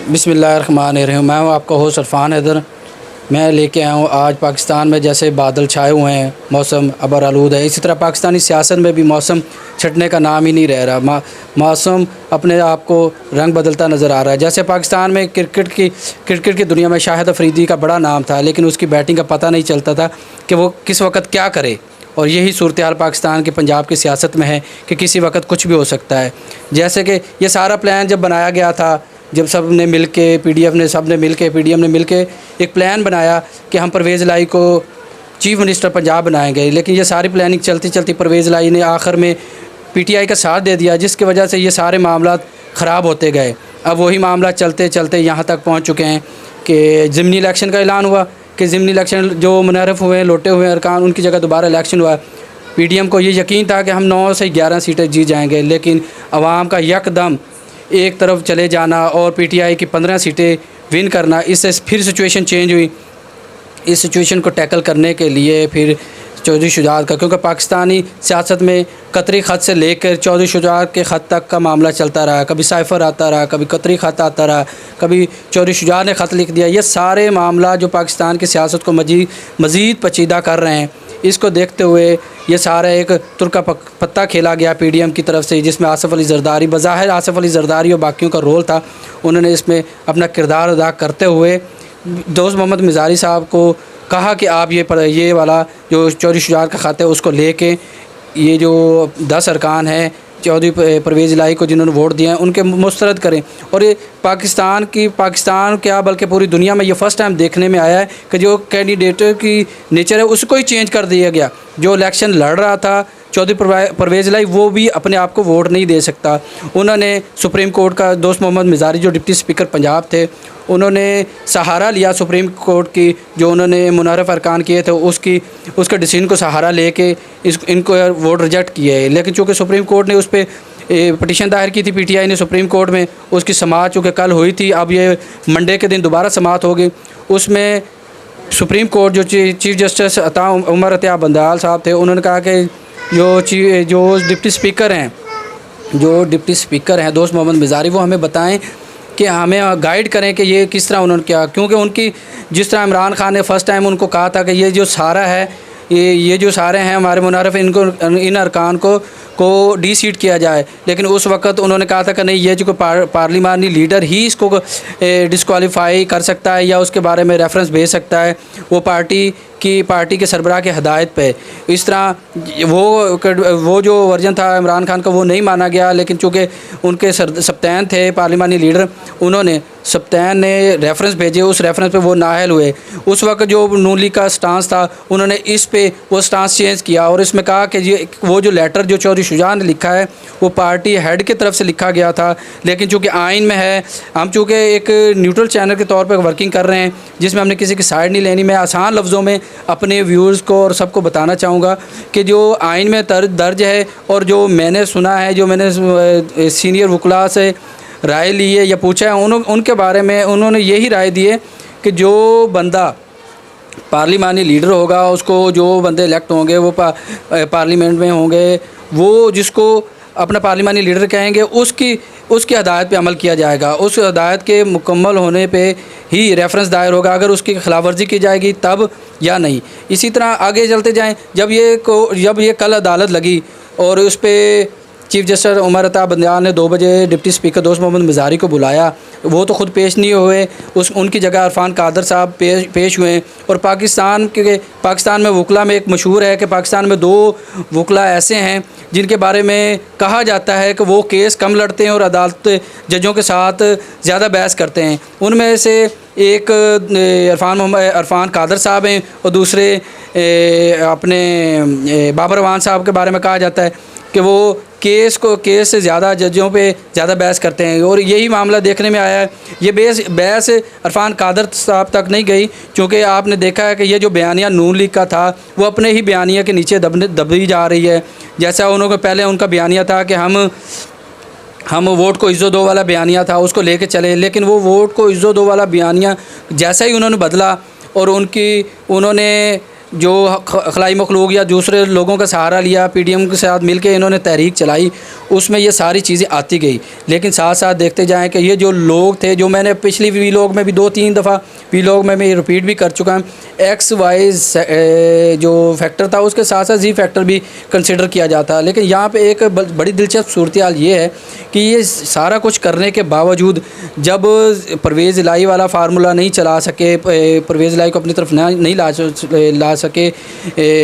बिस्मिल्लाहिर्रहमानिर्रहीम। मैं हूँ आपका होस्ट इरफान हैदर। मैं लेके आया हूँ आज पाकिस्तान में जैसे बादल छाए हुए हैं, मौसम अबर आलूद है, इसी तरह पाकिस्तानी सियासत में भी मौसम छटने का नाम ही नहीं रह रहा। मौसम अपने आप को रंग बदलता नज़र आ रहा है। जैसे पाकिस्तान में क्रिकेट की दुनिया में शाहिद अफरीदी का बड़ा नाम था, लेकिन उसकी बैटिंग का पता नहीं चलता था कि वो किस वक्त क्या करे। और यही सूरत हाल पाकिस्तान के पंजाब की सियासत में है कि किसी वक्त कुछ भी हो सकता है। जैसे कि ये सारा प्लान जब बनाया गया था, जब सब ने मिल के पीडीएम ने मिल के एक प्लान बनाया कि हम परवेज़ लाई को चीफ़ मिनिस्टर पंजाब बनाएंगे, लेकिन ये सारी प्लानिंग चलती चलती परवेज़ लाई ने आखिर में पीटीआई का साथ दे दिया, जिसकी वजह से ये सारे मामला ख़राब होते गए। अब वही मामला चलते चलते यहाँ तक पहुँच चुके हैं कि ज़िमनी इलेक्शन का ऐलान हुआ कि ज़िमनी इलेक्शन जो मुनहरफ हुए, लोटे हुए अरकान, उनकी जगह दोबारा इलेक्शन हुआ। पीडीएम को ये यकीन था कि हम 9 से 11 सीटें जीत जाएंगे, लेकिन आवाम का यकदम एक तरफ चले जाना और पीटीआई की 15 सीटें विन करना, इससे फिर सिचुएशन चेंज हुई। इस सिचुएशन को टैकल करने के लिए फिर चौधरी शुजात का, क्योंकि पाकिस्तानी सियासत में कतरी ख़त से लेकर चौधरी शुजात के ख़त तक का मामला चलता रहा। कभी साइफ़र आता रहा, कभी कतरी ख़त आता रहा, कभी चौधरी शुजात ने ख़त लिख दिया। ये सारे मामला जो पाकिस्तान की सियासत को मज़ीद पेचीदा कर रहे हैं, इसको देखते हुए ये सारा एक तुर्का पत्ता खेला गया पीडीएम की तरफ से, जिसमें आसिफ अली ज़रदारी, बज़ाहिर आसिफ अली ज़रदारी और बाकियों का रोल था। उन्होंने इसमें अपना किरदार अदा करते हुए दोस्त मोहम्मद मिज़ारी साहब को कहा कि आप ये वाला जो चौधरी शुजात का ख़त है उसको लेके ये जो 10 अरकान हैं चौधरी परवेज़ इलाही को जिन्होंने वोट दिए हैं उनके मुस्तरद करें। और ये पाकिस्तान क्या बल्कि पूरी दुनिया में ये फ़र्स्ट टाइम देखने में आया है कि जो कैंडिडेट की नेचर है उसको ही चेंज कर दिया गया। जो इलेक्शन लड़ रहा था चौधरी परवेज़ इलाही, वो भी अपने आप को वोट नहीं दे सकता। उन्होंने सुप्रीम कोर्ट का, दोस्त मोहम्मद मिज़ारी जो डिप्टी स्पीकर पंजाब थे, उन्होंने सहारा लिया सुप्रीम कोर्ट की, जो उन्होंने मुनहरफ अरकान किए थे उसके डिसीजन को सहारा लेके इनको वोट रिजेक्ट किए है। लेकिन चूँकि सुप्रीम कोर्ट ने उस पर पटिशन दायर की थी पीटीआई ने सुप्रीम कोर्ट में, उसकी समाअत चूँकि कल हुई थी, अब ये मंडे के दिन दोबारा समाअत होगी। उसमें सुप्रीम कोर्ट जो चीफ जस्टिस उमर अता बंदयाल साहब थे, उन्होंने कहा कि जो डिप्टी स्पीकर हैं दोस्त मोहम्मद मिज़ारी, वो हमें बताएं कि हमें गाइड करें कि ये किस तरह उन्होंने किया। क्योंकि उनकी जिस तरह इमरान खान ने फ़र्स्ट टाइम उनको कहा था कि ये जो सारा है, ये जो सारे हैं हमारे मुनारफ, इन अरकान को डी सीट किया जाए, लेकिन उस वक्त उन्होंने कहा था कि नहीं, ये जो पार्लिमानी लीडर ही इसको डिस्क्वालीफाई कर सकता है या उसके बारे में रेफरेंस भेज सकता है, वो पार्टी के सरबराह की हदायत पे। इस तरह वो जो वर्जन था इमरान खान का वो नहीं माना गया, लेकिन चूँकि उनके सप्तान थे पार्लिमानी लीडर, उन्होंने सप्तान ने रेफरेंस भेजे, उस रेफरेंस पे वो नाअहल हुए। उस वक्त जो नून लीग का स्टांस था, उन्होंने इस पे वो स्टांस चेंज किया और इसमें कहा कि वो जो लेटर जो चौधरी शुजात ने लिखा है वो पार्टी हेड की तरफ से लिखा गया था। लेकिन चूँकि आइन में है, हम चूँकि एक न्यूट्रल चैनल के तौर पर वर्किंग कर रहे हैं जिसमें हमने किसी की साइड नहीं लेनी। मैं आसान लफ्ज़ों में अपने व्यूअर्स को और सबको बताना चाहूँगा कि जो आइन में दर्ज है और जो मैंने सुना है, जो मैंने सीनियर वकला से राय ली है या पूछा है, उनके बारे में उन्होंने यही राय दी है कि जो बंदा पार्लिमानी लीडर होगा, उसको जो बंदे इलेक्ट होंगे वो पार्लियामेंट में होंगे, वो जिसको अपना पार्लिमानी लीडर कहेंगे उसकी हदायत पे अमल किया जाएगा। उस हदायत के मुकम्मल होने पे ही रेफरेंस दायर होगा, अगर उसकी खिलाफवर्जी की जाएगी तब या नहीं। इसी तरह आगे चलते जाएं, जब ये कल अदालत लगी और उस पर चीफ जस्टिस उमर अता बंदयाल ने 2 बजे डिप्टी स्पीकर दोस्त मोहम्मद मिज़ारी को बुलाया, वो तो ख़ुद पेश नहीं हुए, उनकी जगह इरफान कादर साहब पेश हुए। और पाकिस्तान में वकला में एक मशहूर है कि पाकिस्तान में 2 वकला ऐसे हैं जिनके बारे में कहा जाता है कि वो केस कम लड़ते हैं और अदालत जजों के साथ ज़्यादा बहस करते हैं। उनमें से एक इरफान कादर साहब हैं और दूसरे अपने बाबर अवान साहब के बारे में कहा जाता है कि वो केस से ज़्यादा जजों पे ज़्यादा बहस करते हैं। और यही मामला देखने में आया है। ये बहस इरफान कादर साहब तक नहीं गई, क्योंकि आपने देखा है कि ये जो बयानिया नून लीग का था वो अपने ही बयानिया के नीचे दबी जा रही है। जैसा उन्होंने पहले उनका बयानिया था कि हम वोट को इज़्ज़त दो वाला बयानिया था, उसको लेके चले, लेकिन वो वोट को इज़्ज़त दो वाला बयानिया जैसा ही उन्होंने बदला और उन्होंने जो खलाई मखलूक या दूसरे लोगों का सहारा लिया, पीडीएम के साथ मिलके इन्होंने तहरीक चलाई, उसमें ये सारी चीज़ें आती गई। लेकिन साथ साथ देखते जाएं कि ये जो लोग थे, जो मैंने पिछली वीलॉग में भी 2-3 दफ़ा वीलॉग में मैं रिपीट भी कर चुका हूँ, एक्स वाई जो फैक्टर था उसके साथ साथ जी फैक्टर भी कंसिडर किया जाता। लेकिन यहाँ पे एक बड़ी दिलचस्प सूरत हाल ये है कि ये सारा कुछ करने के बावजूद जब परवेज़ इलाही वाला फार्मूला नहीं चला सके, परवेज़ इलाही को अपनी तरफ नहीं ला सके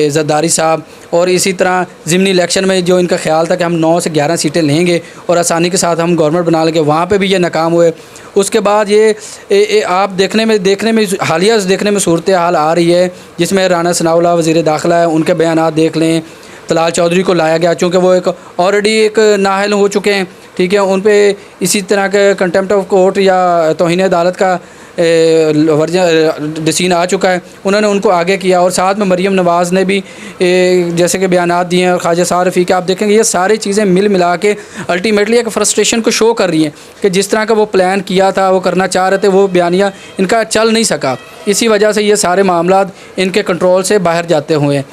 ज़रदारी साहब, और इसी तरह ज़िमनी इलेक्शन में जो इनका ख्याल था कि हम 9 से 11 सीटें लेंगे और आसानी के साथ हम गवर्नमेंट बना लेंगे, वहाँ पे भी ये नाकाम हुए। उसके बाद ये आप देखने में हालिया देखने में सूरत हाल आ रही है जिसमें राना सनाउल्लाह वज़ीर दाखिला है, उनके बयानात देख लें। तलाल चौधरी को लाया गया चूँकि वो एक ऑलरेडी एक नाअहल हो चुके हैं, ठीक है, उन पे इसी तरह के कंटेम्प्ट ऑफ कोर्ट या तौहीन अदालत का डिसीजन आ चुका है, उन्होंने उनको आगे किया। और साथ में मरीम नवाज़ ने भी जैसे कि बयानात दिए हैं, और ख्वाजा सार रफ़ीक़, आप देखेंगे ये सारी चीज़ें मिला के अल्टीमेटली एक फ्रस्ट्रेशन को शो कर रही हैं कि जिस तरह का वो प्लान किया था, वो करना चाह रहे थे, वो बयानिया इनका चल नहीं सका। इसी वजह से ये सारे मामलात इनके कंट्रोल से बाहर जाते हुए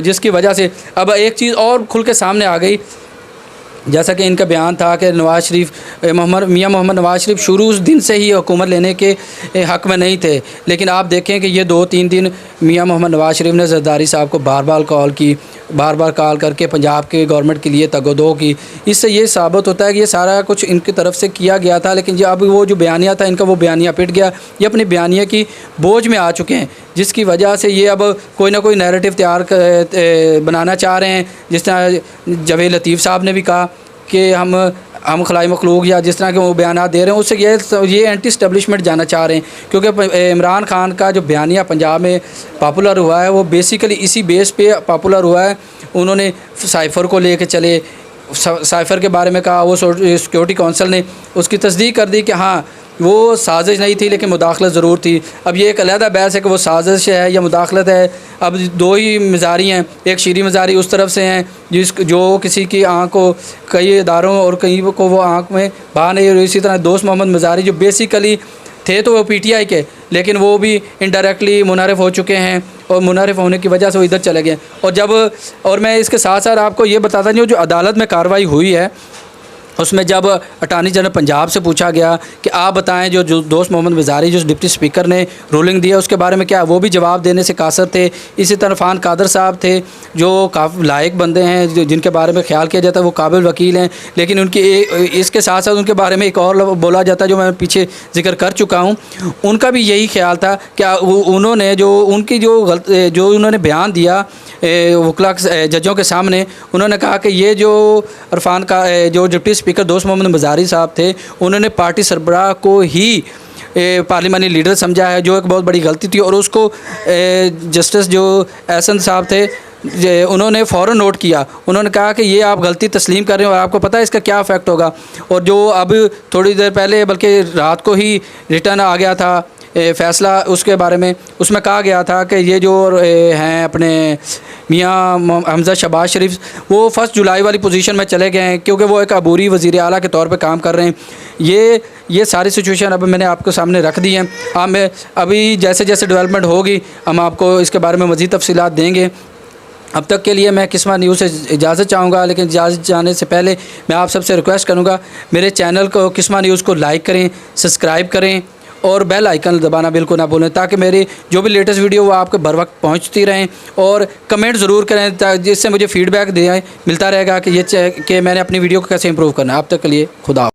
जिसकी वजह से अब एक चीज़ और खुल के सामने आ गई, जैसा कि इनका बयान था कि नवाज़ शरीफ मियां मोहम्मद नवाज़ शरीफ शुरू दिन से ही हुकूमत लेने के हक़ में नहीं थे। लेकिन आप देखें कि ये 2-3 दिन मियां मोहम्मद नवाज़ शरीफ ने ज़रदारी साहब को बार बार कॉल करके पंजाब के गवर्नमेंट के लिए तगोदो की। इससे ये साबित होता है कि ये सारा कुछ इनकी तरफ से किया गया था। लेकिन अब वो जो बयानिया था इनका, वो बयानिया पिट गया, ये अपने बयानिया की बोझ में आ चुके हैं, जिसकी वजह से ये अब कोई ना कोई नैरेटिव तैयार बनाना चाह रहे हैं। जिस तरह जावेद लतीफ़ साहब ने भी कहा कि हम खलाई मखलूक या जिस तरह के वो बयान दे रहे हैं, उससे ये एंटी स्टैब्लिशमेंट जाना चाह रहे हैं। क्योंकि इमरान खान का जो बयानिया पंजाब में पॉपुलर हुआ है, वो बेसिकली इसी बेस पे पॉपुलर हुआ है। उन्होंने साइफ़र को लेके चले, साइफ़र के बारे में कहा, वो सिक्योरिटी काउंसिल ने उसकी तस्दीक कर दी कि हाँ वो साजिश नहीं थी लेकिन मुदाखलत ज़रूर थी। अब ये एक अलहदा बहस है कि वो साजिश है या मुदाखलत है। अब 2 ही मज़ारी हैं, एक शीरी मज़ारी उस तरफ से हैं जो किसी की आँख को कई इदारों और कई को वो आँख में बाहर नहीं, और इसी तरह दोस्त मोहम्मद मज़ारी जो बेसिकली थे तो वो पीटीआई के, लेकिन वो भी इनडायरेक्टली मुनारिफ हो चुके हैं, और मुनारिफ होने की वजह से वो इधर चले गए। और मैं इसके साथ साथ आपको ये बताता हूँ, जो अदालत में कार्रवाई हुई है उसमें जब अटार्नी जनरल पंजाब से पूछा गया कि आप बताएं जो दोस्त मोहम्मद मज़ारी जो डिप्टी स्पीकर ने रूलिंग दिया उसके बारे में क्या, वो भी जवाब देने से कासर थे। इसी तरह फ़ान कादर साहब थे जो काफ़ी लायक बंदे हैं, जिनके बारे में ख्याल किया जाता है वो काबिल वकील हैं, लेकिन उनकी इसके साथ साथ उनके बारे में एक और बोला जाता है जो मैं पीछे जिक्र कर चुका हूँ। उनका भी यही ख्याल था कि उन्होंने जो उन्होंने बयान दिया वकला जजों के सामने, उन्होंने कहा कि ये जो इरफान का जो डिप्टी स्पीकर दोस्त मोहम्मद मज़ारी साहब थे, उन्होंने पार्टी सरबराह को ही पार्लिमानी लीडर समझा है, जो एक बहुत बड़ी गलती थी। और उसको जस्टिस जो एहसन साहब थे उन्होंने फ़ौरन नोट किया। उन्होंने कहा कि ये आप गलती तस्लीम कर रहे हो और आपको पता है इसका क्या इफ़ेक्ट होगा। और जो अब थोड़ी देर पहले बल्कि रात को ही रिटर्न आ गया था फ़ैसला उसके बारे में, उसमें कहा गया था कि ये जो हैं अपने मियां हमज़ा शहबाज शरीफ, वो 1 जुलाई वाली पोजीशन में चले गए हैं क्योंकि वो एक अबूरी वज़ीर आला के तौर पे काम कर रहे हैं। ये सारी सिचुएशन अब मैंने आपको सामने रख दी हैं। हमें अभी जैसे जैसे डेवलपमेंट होगी हम आपको इसके बारे में मज़ीद तफसीलात देंगे। अब तक के लिए मैं किस्मा न्यूज़ से इजाज़त चाहूँगा, लेकिन इजाज़त जाने से पहले मैं आप सबसे रिक्वेस्ट करूँगा मेरे चैनल को किस्मा न्यूज़ को लाइक करें, सब्सक्राइब करें और बेल आइकन दबाना बिल्कुल ना भूलें, ताकि मेरी जो भी लेटेस्ट वीडियो वो आपको बर वक्त पहुँचती रहें। और कमेंट ज़रूर करें जिससे मुझे फ़ीडबैक मिलता रहेगा कि मैंने अपनी वीडियो को कैसे इम्प्रूव करना है। अब तक के लिए खुदा।